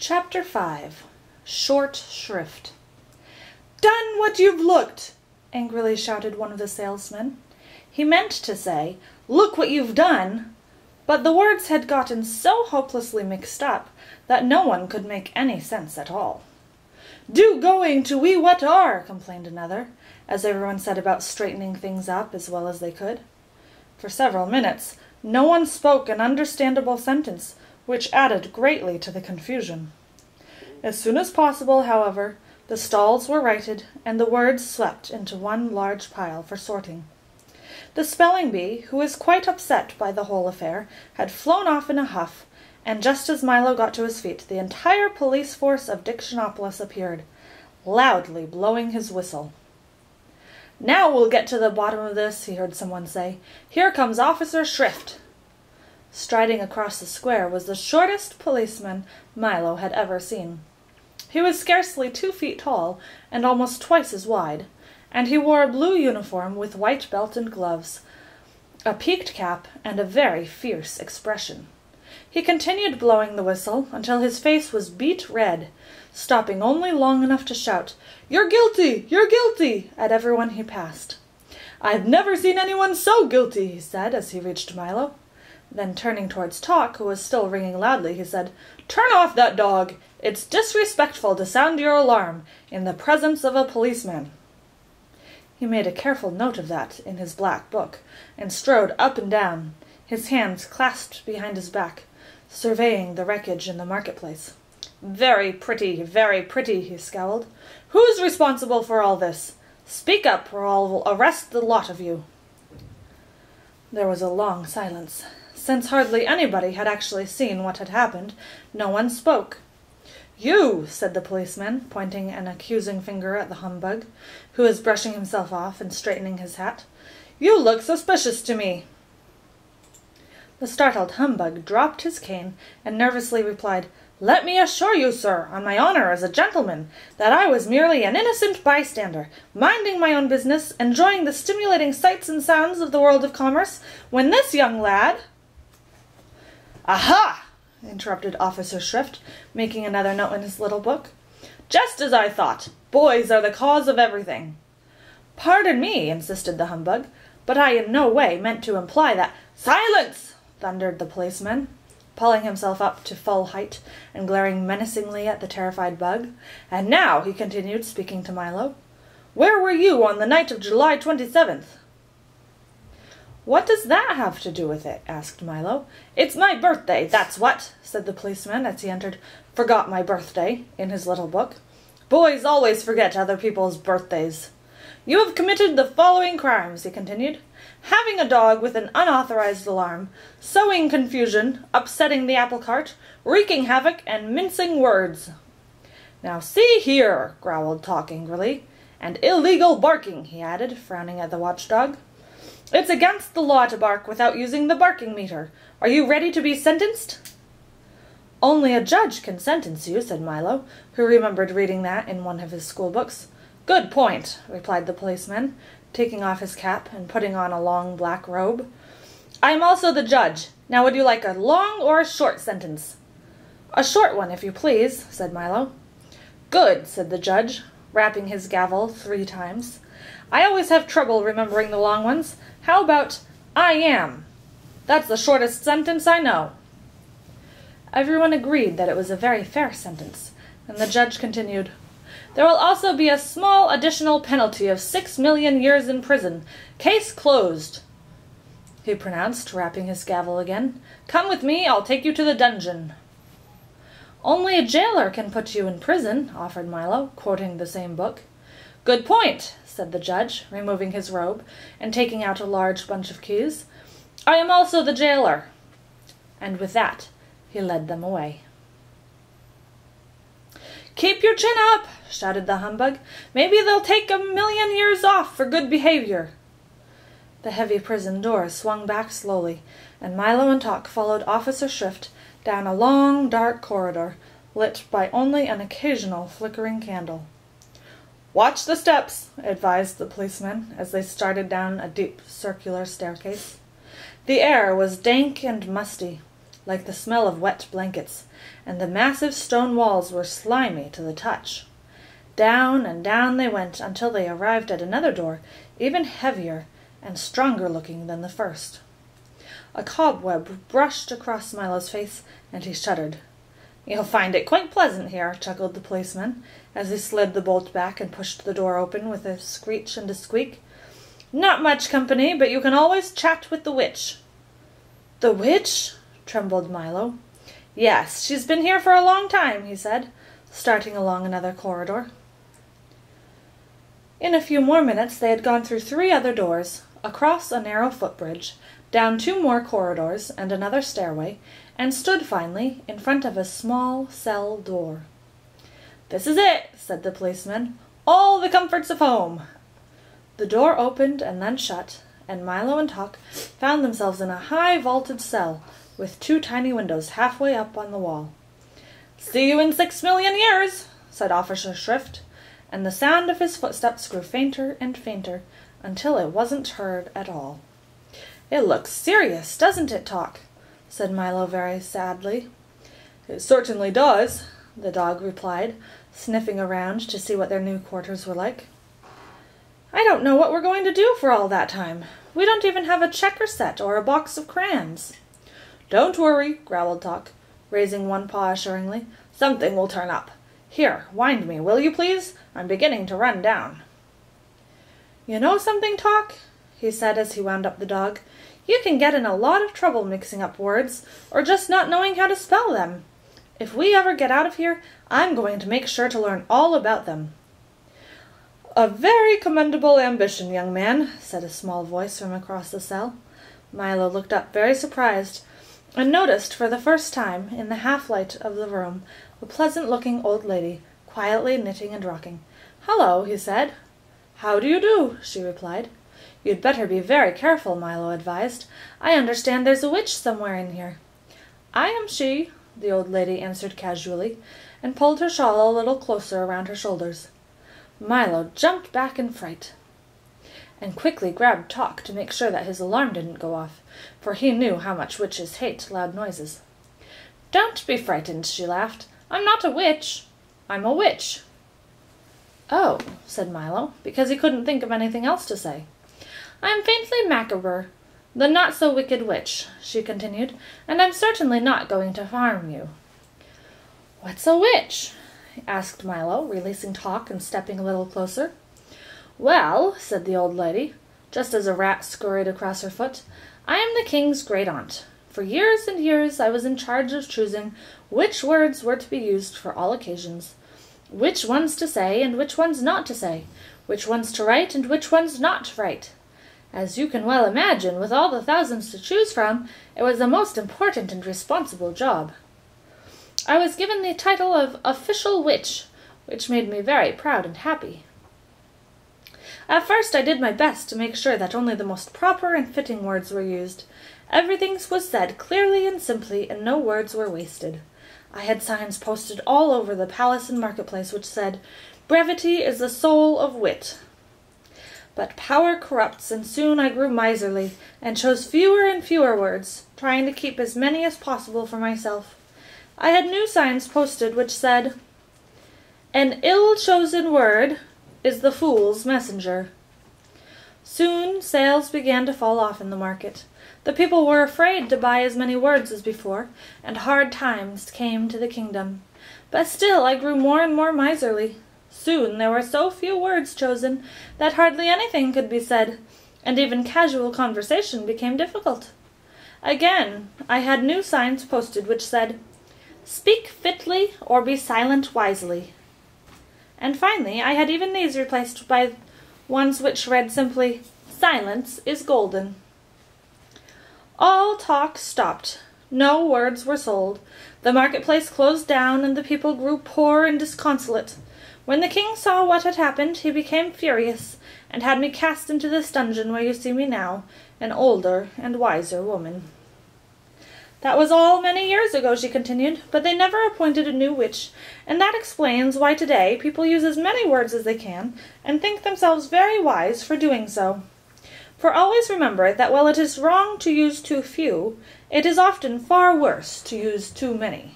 Chapter 5. Short Shrift. "Done what you've looked!" angrily shouted one of the salesmen. He meant to say, "Look what you've done!" but the words had gotten so hopelessly mixed up that no one could make any sense at all. "Do going to we what are," complained another, as everyone set about straightening things up as well as they could. For several minutes no one spoke an understandable sentence, which added greatly to the confusion. As soon as possible, however, the stalls were righted, and the words swept into one large pile for sorting. The spelling bee, who was quite upset by the whole affair, had flown off in a huff, and just as Milo got to his feet, the entire police force of Dictionopolis appeared, loudly blowing his whistle. "Now we'll get to the bottom of this," he heard someone say. "Here comes Officer Shrift." Striding across the square was the shortest policeman Milo had ever seen. He was scarcely 2 feet tall and almost twice as wide, and he wore a blue uniform with white belt and gloves, a peaked cap, and a very fierce expression. He continued blowing the whistle until his face was beet red, stopping only long enough to shout, "You're guilty! You're guilty!" at everyone he passed. "I've never seen anyone so guilty," he said as he reached Milo. Then turning towards Talk, who was still ringing loudly, he said, "Turn off that dog! It's disrespectful to sound your alarm in the presence of a policeman." He made a careful note of that in his black book, and strode up and down, his hands clasped behind his back, surveying the wreckage in the marketplace. Very pretty," he scowled. "Who's responsible for all this? Speak up, or I'll arrest the lot of you." There was a long silence. Since hardly anybody had actually seen what had happened, no one spoke. "You," said the policeman, pointing an accusing finger at the humbug, who was brushing himself off and straightening his hat. "You look suspicious to me." The startled humbug dropped his cane and nervously replied, "Let me assure you, sir, on my honor as a gentleman, that I was merely an innocent bystander, minding my own business, enjoying the stimulating sights and sounds of the world of commerce, when this young lad—" "Aha!" interrupted Officer Shrift, making another note in his little book. "Just as I thought. Boys are the cause of everything." "Pardon me," insisted the humbug, "but I in no way meant to imply that—" "Silence!" thundered the policeman, pulling himself up to full height and glaring menacingly at the terrified bug. "And now," he continued, speaking to Milo, "where were you on the night of July 27th? "What does that have to do with it?" asked Milo. "It's my birthday, that's what," said the policeman as he entered "Forgot my birthday" in his little book. "Boys always forget other people's birthdays. You have committed the following crimes," he continued. "Having a dog with an unauthorized alarm, sowing confusion, upsetting the apple cart, wreaking havoc, and mincing words." "Now see here," growled Talk angrily. "And illegal barking," he added, frowning at the watchdog. "It's against the law to bark without using the barking meter. Are you ready to be sentenced?" "Only a judge can sentence you," said Milo, who remembered reading that in one of his school books. "Good point," replied the policeman, taking off his cap and putting on a long black robe. "I am also the judge. Now would you like a long or a short sentence?" "A short one, if you please," said Milo. "Good," said the judge, rapping his gavel 3 times. "I always have trouble remembering the long ones. How about I am? That's the shortest sentence I know." Everyone agreed that it was a very fair sentence, and the judge continued, "There will also be a small additional penalty of 6 million years in prison. Case closed," he pronounced, rapping his gavel again. "Come with me, I'll take you to the dungeon." "Only a jailer can put you in prison," offered Milo, quoting the same book. "Good point," said the judge, removing his robe and taking out a large bunch of keys. "I am also the jailer." And with that, he led them away. "Keep your chin up," shouted the humbug. "Maybe they'll take 1,000,000 years off for good behavior." The heavy prison door swung back slowly, and Milo and Talk followed Officer Shrift down a long, dark corridor, lit by only an occasional flickering candle. "Watch the steps," advised the policeman as they started down a deep circular staircase. The air was dank and musty, like the smell of wet blankets, and the massive stone walls were slimy to the touch. Down and down they went until they arrived at another door, even heavier and stronger looking than the first. A cobweb brushed across Milo's face, and he shuddered. "You'll find it quite pleasant here," chuckled the policeman, as he slid the bolt back and pushed the door open with a screech and a squeak. "Not much company, but you can always chat with the witch." "The witch?" trembled Milo. "Yes, she's been here for a long time," he said, starting along another corridor. In a few more minutes they had gone through 3 other doors, across a narrow footbridge, down 2 more corridors and another stairway, and stood finally in front of a small cell door. "This is it," said the policeman. "All the comforts of home." The door opened and then shut, and Milo and Tock found themselves in a high vaulted cell with 2 tiny windows halfway up on the wall. "See you in 6,000,000 years," said Officer Shrift, and the sound of his footsteps grew fainter and fainter until it wasn't heard at all. "It looks serious, doesn't it, Tock?" said Milo very sadly. "It certainly does," the dog replied, sniffing around to see what their new quarters were like. "I don't know what we're going to do for all that time. We don't even have a checker set or a box of crayons." "Don't worry," growled Tock, raising one paw assuringly. "Something will turn up. Here, wind me, will you please? I'm beginning to run down." "You know something, Tock?" he said as he wound up the dog. "You can get in a lot of trouble mixing up words, or just not knowing how to spell them. If we ever get out of here, I'm going to make sure to learn all about them." "A very commendable ambition, young man," said a small voice from across the cell. Milo looked up very surprised, and noticed for the first time, in the half-light of the room, a pleasant-looking old lady, quietly knitting and rocking. "Hello," he said. "How do you do?" she replied. "You'd better be very careful," Milo advised. "I understand there's a witch somewhere in here." "I am she," the old lady answered casually, and pulled her shawl a little closer around her shoulders. Milo jumped back in fright, and quickly grabbed Tock to make sure that his alarm didn't go off, for he knew how much witches hate loud noises. "Don't be frightened," she laughed. "I'm not a witch. I'm a witch." "Oh," said Milo, because he couldn't think of anything else to say. "I'm faintly macabre, the not-so-wicked witch," she continued, "and I'm certainly not going to harm you." "What's a witch?" asked Milo, releasing Tock and stepping a little closer. "Well," said the old lady, just as a rat scurried across her foot, "I am the king's great-aunt. For years and years I was in charge of choosing which words were to be used for all occasions, which ones to say and which ones not to say, which ones to write and which ones not to write. As you can well imagine, with all the thousands to choose from, it was a most important and responsible job. I was given the title of Official Witch, which made me very proud and happy. At first I did my best to make sure that only the most proper and fitting words were used. Everything was said clearly and simply, and no words were wasted. I had signs posted all over the palace and marketplace which said, 'Brevity is the soul of wit.' But power corrupts, and soon I grew miserly, and chose fewer and fewer words, trying to keep as many as possible for myself. I had new signs posted which said, 'An ill-chosen word is the fool's messenger.' Soon sales began to fall off in the market. The people were afraid to buy as many words as before, and hard times came to the kingdom. But still I grew more and more miserly. Soon there were so few words chosen that hardly anything could be said, and even casual conversation became difficult. Again I had new signs posted which said, 'Speak fitly or be silent wisely.' And finally I had even these replaced by ones which read simply, 'Silence is golden.' All talk stopped. No words were sold. The marketplace closed down, and the people grew poor and disconsolate. When the king saw what had happened, he became furious, and had me cast into this dungeon where you see me now, an older and wiser woman." "That was all many years ago," she continued, "but they never appointed a new witch, and that explains why today people use as many words as they can, and think themselves very wise for doing so. For always remember that while it is wrong to use too few, it is often far worse to use too many."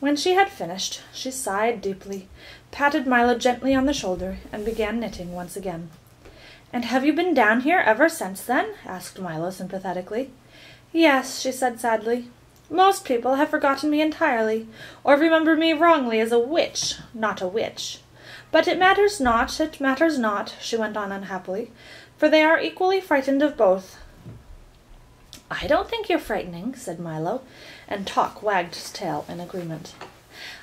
When she had finished, she sighed deeply, patted Milo gently on the shoulder, and began knitting once again. "And have you been down here ever since then?" asked Milo sympathetically. "Yes," she said sadly. "Most people have forgotten me entirely, or remember me wrongly as a witch, not a witch. But it matters not, she went on unhappily, for they are equally frightened of both." "I don't think you're frightening," said Milo, and Talk wagged his tail in agreement.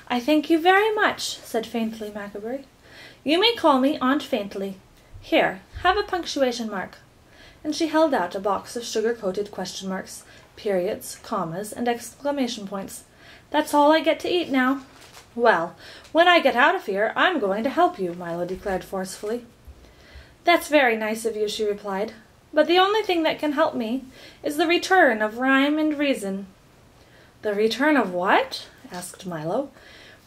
"I thank you very much," said Faintly Maccabery. "You may call me Aunt Faintly. Here, have a punctuation mark." And she held out a box of sugar-coated question marks, periods, commas, and exclamation points. "That's all I get to eat now." "Well, when I get out of here, I'm going to help you," Milo declared forcefully. "That's very nice of you," she replied. "But the only thing that can help me is the return of rhyme and reason." "The return of what?" asked Milo.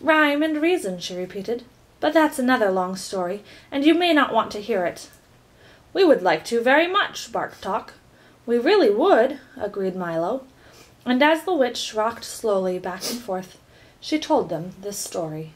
"Rhyme and reason," she repeated. "But that's another long story, and you may not want to hear it." "We would like to very much," barked Talk. "We really would," agreed Milo. And as the witch rocked slowly back and forth, she told them this story.